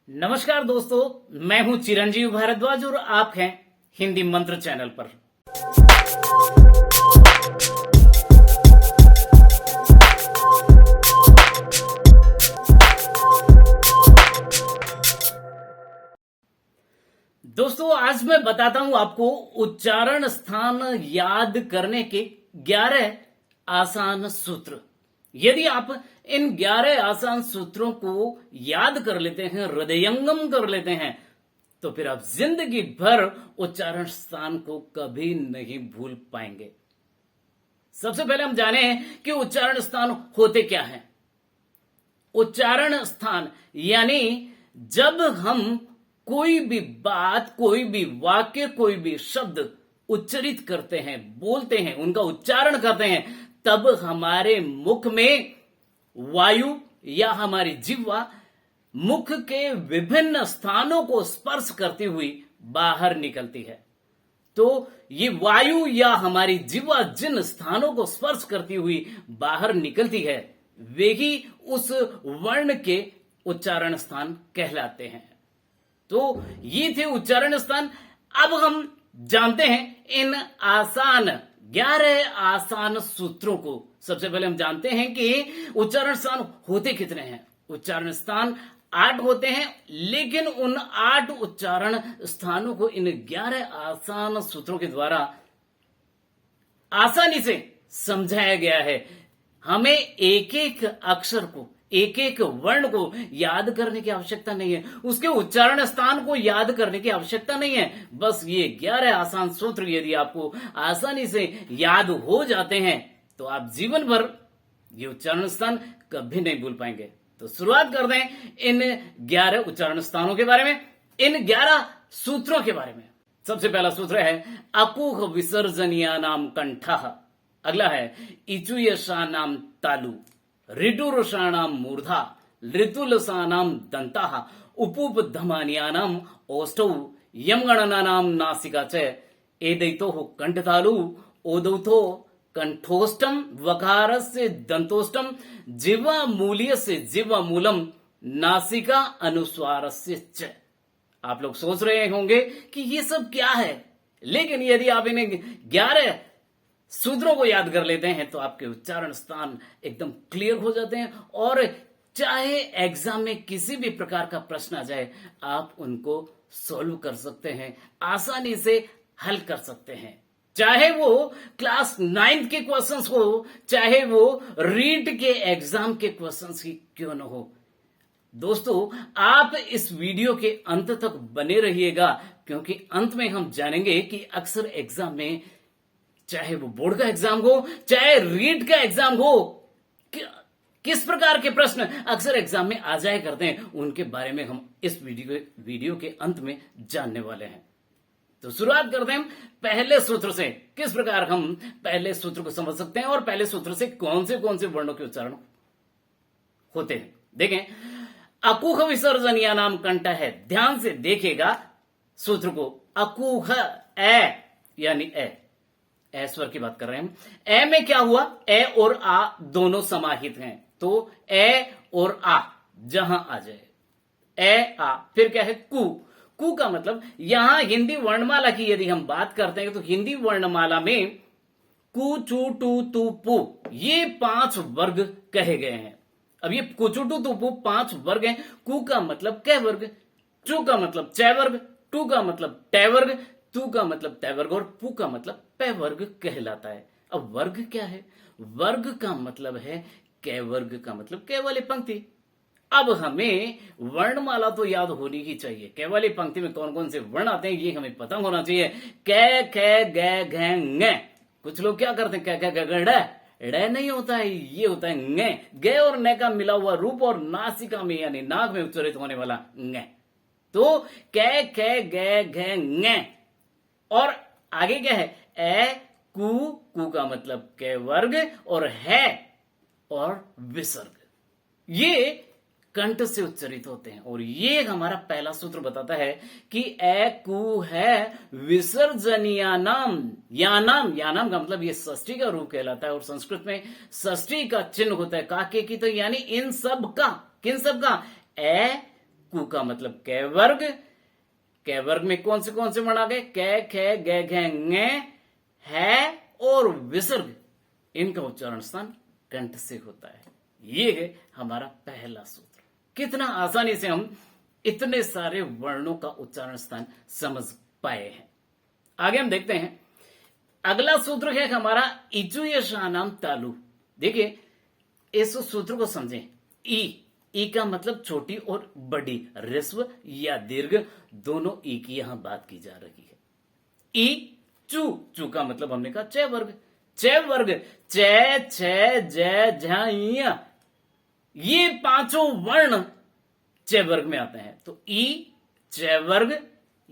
नमस्कार दोस्तों, मैं हूं चिरंजीव भारद्वाज और आप हैं हिंदी मंत्र चैनल पर। दोस्तों, आज मैं बताता हूं आपको उच्चारण स्थान याद करने के 11 आसान सूत्र। यदि आप इन 11 आसान सूत्रों को याद कर लेते हैं, हृदयंगम कर लेते हैं, तो फिर आप जिंदगी भर उच्चारण स्थान को कभी नहीं भूल पाएंगे। सबसे पहले हम जाने हैं कि उच्चारण स्थान होते क्या हैं। उच्चारण स्थान यानी जब हम कोई भी बात, कोई भी वाक्य, कोई भी शब्द उच्चरित करते हैं, बोलते हैं, उनका उच्चारण करते हैं, तब हमारे मुख में वायु या हमारी जिह्वा मुख के विभिन्न स्थानों को स्पर्श करती हुई बाहर निकलती है। तो ये वायु या हमारी जिह्वा जिन स्थानों को स्पर्श करती हुई बाहर निकलती है, वे ही उस वर्ण के उच्चारण स्थान कहलाते हैं। तो ये थे उच्चारण स्थान। अब हम जानते हैं इन 11 आसान सूत्रों को। सबसे पहले हम जानते हैं कि उच्चारण स्थान होते कितने हैं। उच्चारण स्थान 8 होते हैं, लेकिन उन 8 उच्चारण स्थानों को इन 11 आसान सूत्रों के द्वारा आसानी से समझाया गया है। हमें एक एक अक्षर को, एक एक वर्ण को याद करने की आवश्यकता नहीं है, उसके उच्चारण स्थान को याद करने की आवश्यकता नहीं है। बस ये 11 आसान सूत्र यदि आपको आसानी से याद हो जाते हैं तो आप जीवन भर ये उच्चारण स्थान कभी नहीं भूल पाएंगे। तो शुरुआत कर दें इन 11 उच्चारण स्थानों के बारे में, इन 11 सूत्रों के बारे में। सबसे पहला सूत्र है अकुह विसर्जनीया नाम कंठः। अगला है इचुयशानाम तालु, ऋटुरुषाणाम मूर्धा, ऋतुलसानाम दंताः, उपुपधमानियानाम ओष्ठौ, यमगणनानाम नासिका च, एदैतोः कंठतालु, ओदौतो कंठोष्टम, वकारस्य दंतोष्टम, जिह्वा मूल्यस्य जिह्वा मूलम, नासिका अनुस्वारस्य च। आप लोग सोच रहे होंगे कि ये सब क्या है, लेकिन यदि आप इन्हें 11 सूत्रों को याद कर लेते हैं तो आपके उच्चारण स्थान एकदम क्लियर हो जाते हैं, और चाहे एग्जाम में किसी भी प्रकार का प्रश्न आ जाए, आप उनको सॉल्व कर सकते हैं, आसानी से हल कर सकते हैं। चाहे वो क्लास 9th के क्वेश्चंस हो, चाहे वो रीट के एग्जाम के क्वेश्चंस ही क्यों न हो। दोस्तों, आप इस वीडियो के अंत तक बने रहिएगा, क्योंकि अंत में हम जानेंगे कि अक्सर एग्जाम में, चाहे वो बोर्ड का एग्जाम हो, चाहे रीट का एग्जाम हो, किस प्रकार के प्रश्न अक्सर एग्जाम में आ जाए करते हैं, उनके बारे में हम इस वीडियो के अंत में जानने वाले हैं। तो शुरुआत करते हैं पहले सूत्र से। किस प्रकार हम पहले सूत्र को समझ सकते हैं और पहले सूत्र से कौन से वर्णों के उच्चारण होते हैं। देखें, अकुह विसर्जनीया नाम कंठ है। ध्यान से देखिएगा सूत्र को। अकुह, ए यानी ए स्वर की बात कर रहे हैं। ए में क्या हुआ, ए और आ दोनों समाहित हैं, तो ए और आ जहां आ जाए, ए आ। फिर क्या है, कु का मतलब, यहां हिंदी वर्णमाला की यदि हम बात करते हैं तो हिंदी वर्णमाला में कु, चू, टू, तू, पू, ये 5 वर्ग कहे गए हैं। अब ये कु, चू, टू, तू, पू 5 वर्ग हैं। कु का मतलब कै वर्ग, चू का मतलब चै वर्ग, टू का मतलब टै वर्ग, तू का मतलब तै वर्ग, और पू का मतलब पै वर्ग कहलाता है। अब वर्ग क्या है, वर्ग का मतलब है कै वर्ग, का मतलब कै वाली पंक्ति। अब हमें वर्णमाला तो याद होनी ही चाहिए। कै वाली पंक्ति में कौन कौन से वर्ण आते हैं ये हमें पता होना चाहिए। कै, खे, गै, घै, ngै। कुछ लोग क्या करते हैं, कै, कै, गै, गै, डै नहीं होता है, ये होता है ngै। गै और नै का मिला हुआ रूप और नासिका में यानी नाक में उच्चारित होने वाला ngै। तो कै, खे, गै, घै, ngै। और आगे क्या है, ए, कु का मतलब कै वर्ग, और है और विसर्ग, ये कंठ से उच्चरित होते हैं। और ये हमारा पहला सूत्र बताता है कि ए कु है विसर्जनीया नाम। यानाम का मतलब ये षष्ठी का रूप कहलाता है, और संस्कृत में षष्ठी का चिन्ह होता है काके की, तो यानी इन सब का, किन सब का, ए कु का मतलब कै वर्ग। कै वर्ग में कौन से वर्ण आ गए? कै, खे, गे, घे, ङे, है और विसर्ग, इनका उच्चारण स्थान कंठ से होता है। ये है हमारा पहला सूत्र। कितना आसानी से हम इतने सारे वर्णों का उच्चारण स्थान समझ पाए हैं। आगे हम देखते हैं, अगला सूत्र है हमारा इचुयशानाम तालु। देखिए इस सूत्र को समझें। ई का मतलब छोटी और बड़ी, ह्रस्व या दीर्घ, दोनों ई की यहां बात की जा रही है। ई चू का मतलब हमने कहा च वर्ग। च वर्ग च, छ, ज, झ, ञ, ये पांचों वर्ण च वर्ग में आते हैं। तो ई च वर्ग,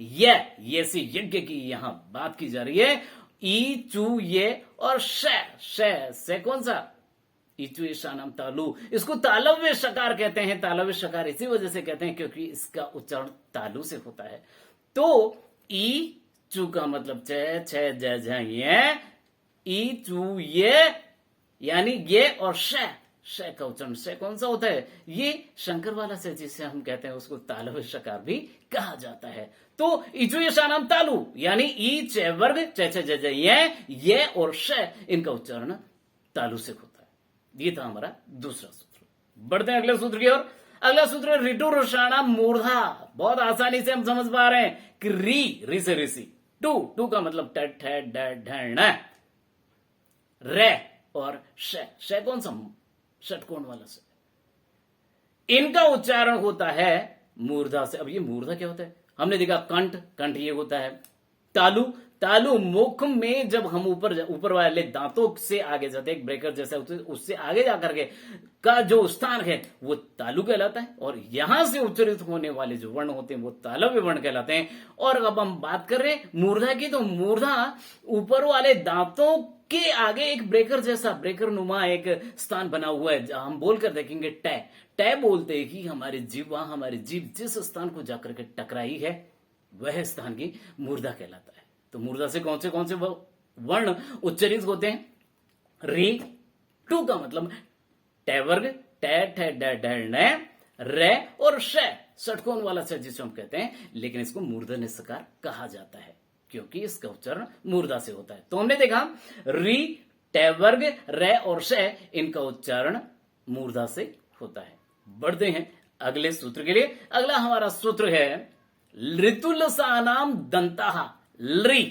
ये से यज्ञ की यहां बात की जा रही है। ई चू ये और श कौन सा? इचु ईशानम तालु। इसको तालव्य शकार कहते हैं। तालव्य शकार इसी वजह से कहते हैं क्योंकि इसका उच्चारण तालु से होता है। तो ई चू का मतलब च, छ, ज, झ, ये, ई चू ये, यानी ये और श का उच्चारण श कौन सा होता है? ये शंकर वाला से जिसे हम कहते हैं उसको तालव्य शकार भी कहा जाता है। तो इचु ईशानम तालु यानी ई च वर्ग च, छ, ज, ये और श, इनका उच्चारण तालु से होता है। ये था हमारा दूसरा सूत्र। बढ़ते हैं अगले सूत्र की ओर। अगला सूत्र है ऋतु रुषाणा मूर्धा। बहुत आसानी से हम समझ पा रहे हैं कि री से ऋषि, टू का मतलब ट, ठ, ड, ढ, ण, रे और श कौन सा? षटकोण वाला से। इनका उच्चारण होता है मूर्धा से। अब ये मूर्धा क्या होता है? हमने देखा कंठ ये होता है। तालु मुख में जब हम ऊपर वाले दांतों से आगे जाते हैं, एक ब्रेकर जैसा उससे आगे जाकर के का जो स्थान है वो तालु कहलाता है। और यहां से उच्चरित होने वाले जो वर्ण होते हैं वो तालव्य वर्ण कहलाते हैं। और अब हम बात कर रहे हैं मूर्धा की, तो मूर्धा ऊपर वाले दांतों के आगे एक ब्रेकर जैसा, ब्रेकर नुमा एक स्थान बना हुआ है। हम बोलकर देखेंगे टे बोलते हैं कि हमारी जीभ जिस स्थान को जाकर के टकराई है वह स्थान की मूर्धा कहलाता है। तो मूर्धा से कौन से वर्ण उच्चरित होते हैं? री, टू का मतलब टे वर्ग, टे, ठ, ड, ढ, ण, रे और षटकोण वाला से जिसे हम कहते हैं, लेकिन इसको मूर्धन्य सकार कहा जाता है क्योंकि इसका उच्चारण मूर्धा से होता है। तो हमने देखा री, टे वर्ग, रे और श, इनका उच्चारण मूर्धा से होता है। बढ़ते हैं अगले सूत्र के लिए। अगला हमारा सूत्र है ऋतुलसानाम दंता। ली,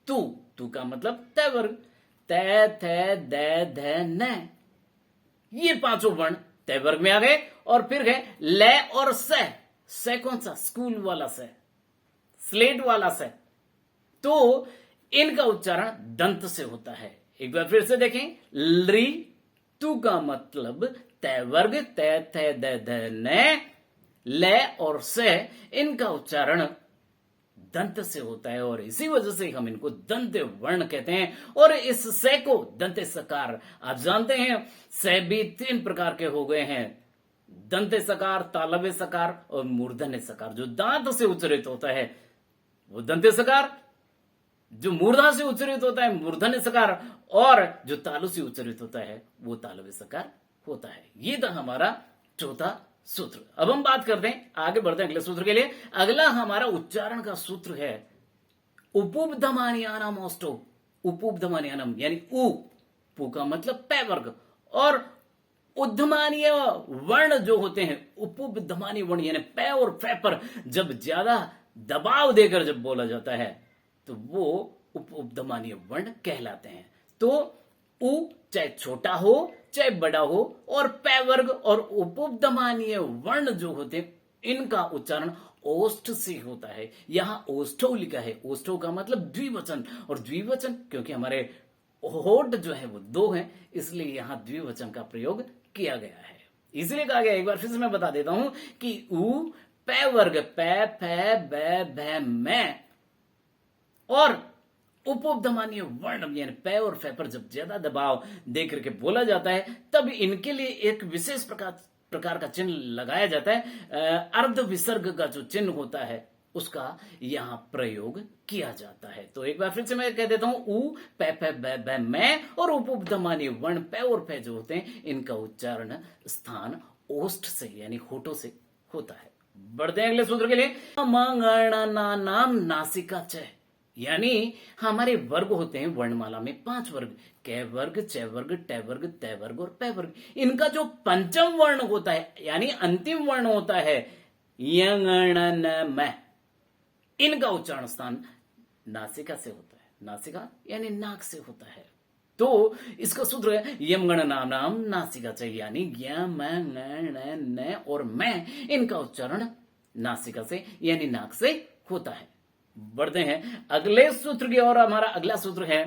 तू का मतलब तय वर्ग, तय, थे, दे, ध, न, ये पांचों वर्ण तय वर्ग में आ गए। और फिर है ले और से कौन सा? स्कूल वाला से, स्लेट वाला से। तो इनका उच्चारण दंत से होता है। एक बार फिर से देखें, ली, तू का मतलब तय वर्ग, तय, थे, दे, ध, न, ले और से, इनका उच्चारण दंत से होता है। और इसी वजह से हम इनको दंत वर्ण कहते हैं। और इस से को दंत सकार, आप जानते हैं से भी तीन प्रकार के हो गए हैं, दंत सकार, तालव्य सकार और मूर्धन्य सकार। जो दांत से उच्चरित होता है वो दंत सकार, जो मूर्धा से उच्चरित होता है मूर्धन्य सकार, और जो तालु से उच्चरित होता है वो तालव्य सकार होता है। ये था हमारा चौथा सूत्र। अब हम बात करते हैं, आगे बढ़ते हैं अगले सूत्र के लिए। अगला हमारा उच्चारण का सूत्र है उपुब्धमानियानम ओष्ठो। उपुब्धमानियानम यानी पू का मतलब पै वर्ग, और उद्धमानीय वर्ण जो होते हैं, उपुब्धमानीय वर्ण यानी पै और फै पर जब ज्यादा दबाव देकर जब बोला जाता है तो वो उपउब्धमानीय वर्ण कहलाते हैं। तो उ चाहे छोटा हो चाहे बड़ा हो, और पै वर्ग और उपउब्धमानीय वर्ण जो होते हैं इनका उच्चारण ओष्ठ से होता है। यहां ओष्ठो लिखा है। ओष्ठो का मतलब द्विवचन, और द्विवचन क्योंकि हमारे होठ जो है वो दो हैं, इसलिए यहां द्विवचन का प्रयोग किया गया है। इसलिए कहा गया, एक बार फिर से मैं बता देता हूं कि उ पै वर्ग, पै, फै, बै, भै, मैं, और उपउब्धमानीय वर्ण यानी पै और फै पर जब ज्यादा दबाव देकर के बोला जाता है तब इनके लिए एक विशेष प्रकार का चिन्ह लगाया जाता है। अर्ध विसर्ग का जो चिन्ह होता है उसका यहां प्रयोग किया जाता है। तो एक बार फिर से मैं कह देता हूं, उ, पै, फै, बै, भै, मैं, और उपउब्धमानीय वर्ण पै और फै जो होते हैं इनका उच्चारण स्थान ओष्ठ से यानी होठों से होता है। बढ़ते हैं अगले सूत्र के लिए। मंगणना नाम नासिका च, यानी हमारे वर्ग होते हैं वर्णमाला में 5 वर्ग, क वर्ग, च वर्ग, ट वर्ग, त वर्ग और प वर्ग। इनका जो पंचम वर्ण होता है यानी अंतिम वर्ण होता है यंगणन, इनका उच्चारण स्थान नासिका से होता है। नासिका यानी नाक से होता है। तो इसका सूत्र है यम गण नाम नाम नासिका चाहिए, यानी न और मैं, इनका उच्चारण नासिका से यानी नाक से होता है। बढ़ते हैं अगले सूत्र की ओर। हमारा अगला सूत्र है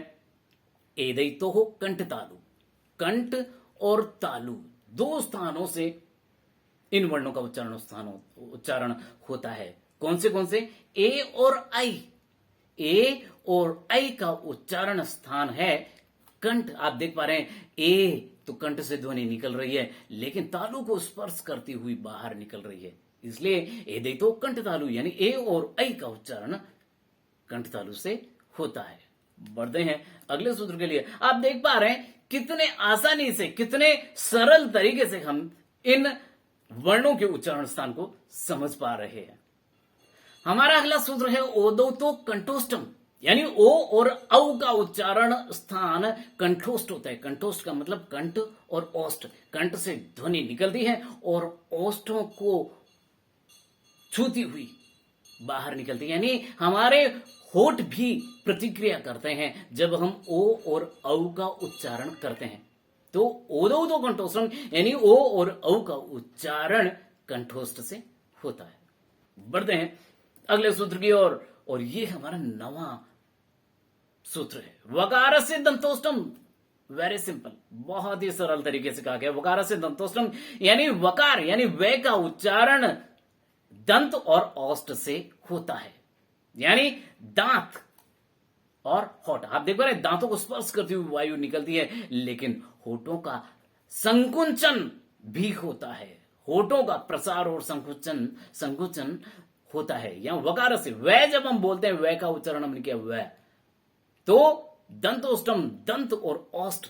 एदैतो हो कंठ तालु। कंठ और तालु 2 स्थानों से इन वर्णों का उच्चारण होता है। कौन से? ए और आई। ए और आई का उच्चारण स्थान है कंठ। आप देख पा रहे हैं ए तो कंठ से ध्वनि निकल रही है, लेकिन तालु को स्पर्श करती हुई बाहर निकल रही है, इसलिए एदैतो कंठ तालु, यानी ए और आई का उच्चारण कंठ तालु से होता है। बढ़ते हैं अगले सूत्र के लिए। आप देख पा रहे हैं कितने आसानी से, कितने सरल तरीके से हम इन वर्णों के उच्चारण स्थान को समझ पा रहे हैं। हमारा अगला सूत्र है ओदौतो कंठोष्टम, यानी ओ और औ का उच्चारण स्थान कंठोष्ट होता है। कंठोष्ट का मतलब कंठ और ओष्ठ। कंठ से ध्वनि निकलती है और ओष्ठों को छूती हुई बाहर निकलती है, यानी हमारे होठ भी प्रतिक्रिया करते हैं जब हम ओ और औ का उच्चारण करते हैं। तो ओदो तो कंठोष्टम, यानी ओ और औ का उच्चारण कंठोष्ट से होता है। बढ़ते हैं अगले सूत्र की ओर, और ये हमारा 9वां सूत्र है वकार से दंतोष्टम। वेरी सिंपल, बहुत ही सरल तरीके से कहा गया। वकार से दंतोष्टम यानी वकार यानी वे का उच्चारण दंत और औष्ठ से होता है, यानी दांत और होठ। आप देख पा रहे हैं दांतों को स्पर्श करती हुई वायु निकलती है, लेकिन होठों का संकुचन भी होता है। होठों का प्रसार और संकुचन होता है। यहां वकार से वह, जब हम बोलते हैं वह का उच्चारण हमने किया वह, तो दंतोष्टम दंत और औष्ठ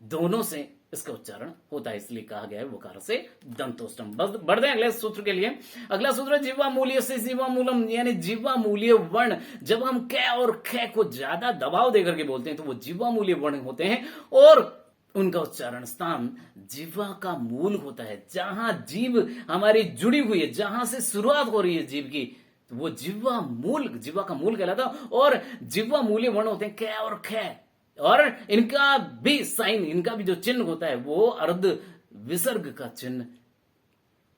दोनों से इसका उच्चारण होता है, इसलिए कहा गया है वकार से दंतोष्टम। बस बढ़ते हैं अगले सूत्र के लिए। अगला सूत्र जीवा मूल्य से जीवा मूलम, यानी जीवा मूल्य वर्ण। जब हम क और ख को ज्यादा दबाव देकर के बोलते हैं तो वो जीवा मूल्य वर्ण होते हैं, और उनका उच्चारण स्थान जीवा का मूल होता है। जहां जीव हमारी जुड़ी हुई है, जहां से शुरुआत हो रही है जीव की, तो वो जीवा का मूल कहलाता है। और जीवा मूल्य वर्ण होते हैं क और ख, और इनका भी साइन, इनका भी जो चिन्ह होता है वो अर्ध विसर्ग का चिन्ह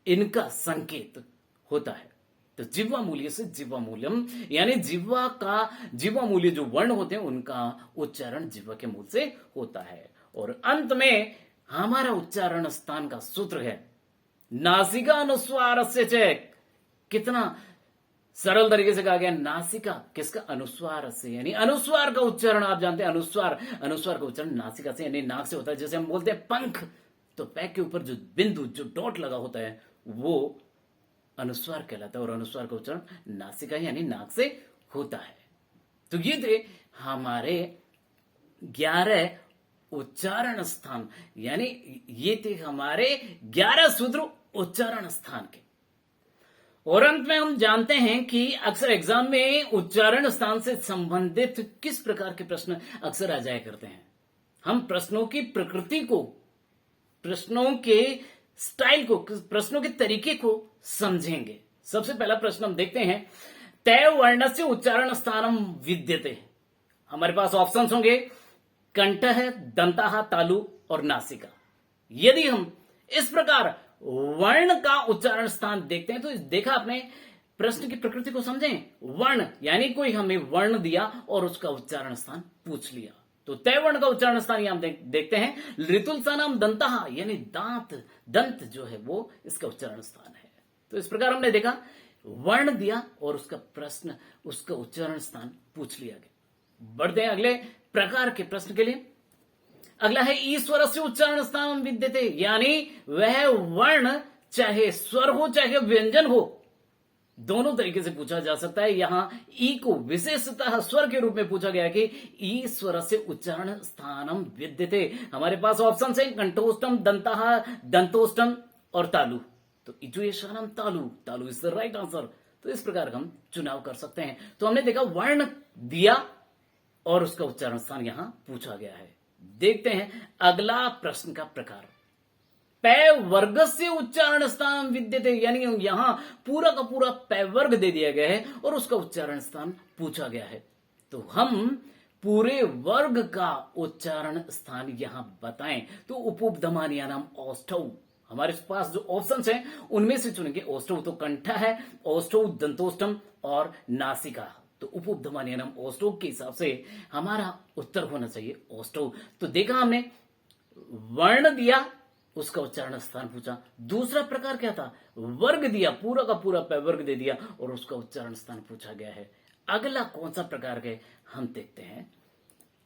इनका संकेत होता है। तो जिह्वा मूल्य से जिह्वा मूल्यम, यानी जिह्वा मूल्य जो वर्ण होते हैं उनका उच्चारण जिह्वा के मूल से होता है। और अंत में हमारा उच्चारण स्थान का सूत्र है नासिका अनुस्वार से चेक। कितना सरल तरीके से कहा गया, नासिका किसका? अनुस्वार से, यानी अनुस्वार का उच्चारण आप जानते हैं, अनुस्वार का उच्चारण नासिका से यानी नाक से होता है। जैसे हम बोलते हैं पंख, तो पैक के ऊपर जो बिंदु, जो डॉट लगा होता है वो अनुस्वार कहलाता है, और अनुस्वार का उच्चारण नासिका यानी नाक से होता है। तो ये थे हमारे 11 उच्चारण स्थान, यानी ये थे हमारे 11 सूत्र उच्चारण स्थान के। और अंत में हम जानते हैं कि अक्सर एग्जाम में उच्चारण स्थान से संबंधित किस प्रकार के प्रश्न अक्सर आ जाया करते हैं। हम प्रश्नों की प्रकृति को, प्रश्नों के स्टाइल को, प्रश्नों के तरीके को समझेंगे। सबसे पहला प्रश्न हम देखते हैं, तय वर्ण से उच्चारण स्थानम विद्यते। हमारे पास ऑप्शंस होंगे कंठः, दंतः, तालु और नासिका। यदि हम इस प्रकार वर्ण का उच्चारण स्थान देखते हैं तो देखा आपने, प्रश्न की प्रकृति को समझें। वर्ण यानी कोई हमें वर्ण दिया और उसका उच्चारण स्थान पूछ लिया, तो तय वर्ण का उच्चारण स्थान यहां देखते हैं ऋतुलसानाम दंतः, यानी दंत जो है वो इसका उच्चारण स्थान है। तो इस प्रकार हमने देखा वर्ण दिया और उसका प्रश्न, उसका उच्चारण स्थान पूछ लिया गया। बढ़ते हैं अगले प्रकार के प्रश्न के लिए। अगला है ईश्वर से उच्चारण स्थान विद्यते, यानी वह वर्ण चाहे स्वर हो चाहे व्यंजन हो, दोनों तरीके से पूछा जा सकता है। यहां ई को विशेषतः स्वर के रूप में पूछा गया कि ईश्वर से उच्चारण स्थानम विद्यते। हमारे पास ऑप्शन है कंठोष्टम, दंतः, दंतोष्टम और तालु। तो इचुएशानम तालु, तालु इज द राइट आंसर। तो इस प्रकार हम चुनाव कर सकते हैं। तो हमने देखा वर्ण दिया और उसका उच्चारण स्थान यहां पूछा गया है। देखते हैं अगला प्रश्न का प्रकार। पै वर्ग से उच्चारण स्थान विद्यते, यानी यहां पूरा का पूरा पै वर्ग दे दिया गया है और उसका उच्चारण स्थान पूछा गया है। तो हम पूरे वर्ग का उच्चारण स्थान यहां बताएं। तो उपउपधमानिया नाम औष्ठव, हमारे पास जो ऑप्शंस हैं उनमें से चुनेंगे। औष्ठव तो कंठ है, औष्ठव दंतोष्टम और नासिका। तो उपउपधमानिया नाम औष्ठव के हिसाब से हमारा उत्तर होना चाहिए औष्ठव। तो देखा हमने वर्ण दिया, उसका उच्चारण स्थान पूछा। दूसरा प्रकार क्या था, वर्ग दिया, पूरा का पूरा पै वर्ग दे दिया और उसका उच्चारण स्थान पूछा गया है। अगला कौन सा प्रकार के हम देखते हैं।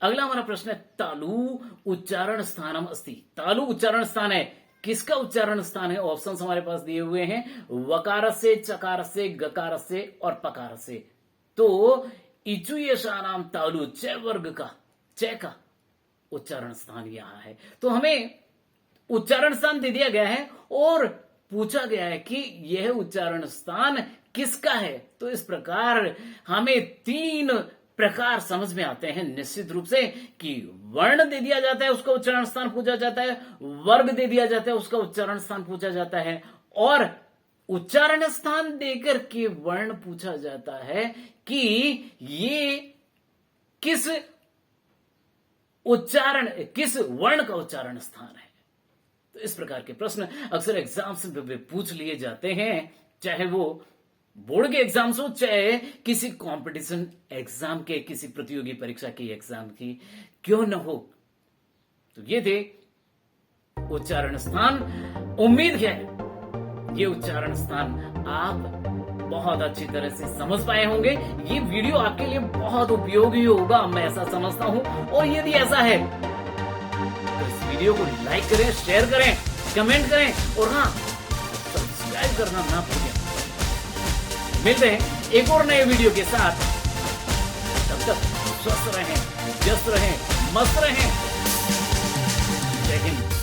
अगला हमारा प्रश्न है तालु उच्चारण स्थानम अस्ति। तालु उच्चारण स्थान है, किसका उच्चारण स्थान है? ऑप्शंस हमारे पास दिए हुए हैं, वकार से, चकार से, गकार से और पकार से। तो इचुयशानाम तालु च वर्ग का, च का उच्चारण स्थान यहां है। तो हमें उच्चारण स्थान दे दिया गया है और पूछा गया है कि यह उच्चारण स्थान किसका है। तो इस प्रकार हमें 3 प्रकार समझ में आते हैं निश्चित रूप से कि वर्ण दे दिया जाता है, उसका उच्चारण स्थान पूछा जाता है, वर्ग दे दिया जाता है, उसका उच्चारण स्थान पूछा जाता है, और उच्चारण स्थान देकर के वर्ण पूछा जाता है कि ये किस वर्ण का उच्चारण स्थान है। तो इस प्रकार के प्रश्न अक्सर एग्जाम्स में पूछ लिए जाते हैं, चाहे वो बोर्ड के एग्जाम्स हो, चाहे किसी कंपटीशन एग्जाम के, किसी प्रतियोगी परीक्षा की एग्जाम की क्यों न हो। तो ये थे उच्चारण स्थान। उम्मीद है ये उच्चारण स्थान आप बहुत अच्छी तरह से समझ पाए होंगे। ये वीडियो आपके लिए बहुत उपयोगी होगा, मैं ऐसा समझता हूं। और यदि ऐसा है तो इस वीडियो को लाइक करें, शेयर करें, कमेंट करें और हाँ, सब्सक्राइब करना ना भूलें। मिलते हैं एक और नए वीडियो के साथ। तब तक स्वस्थ रहें, व्यस्त रहें, मस्त रहें। जय हिंद।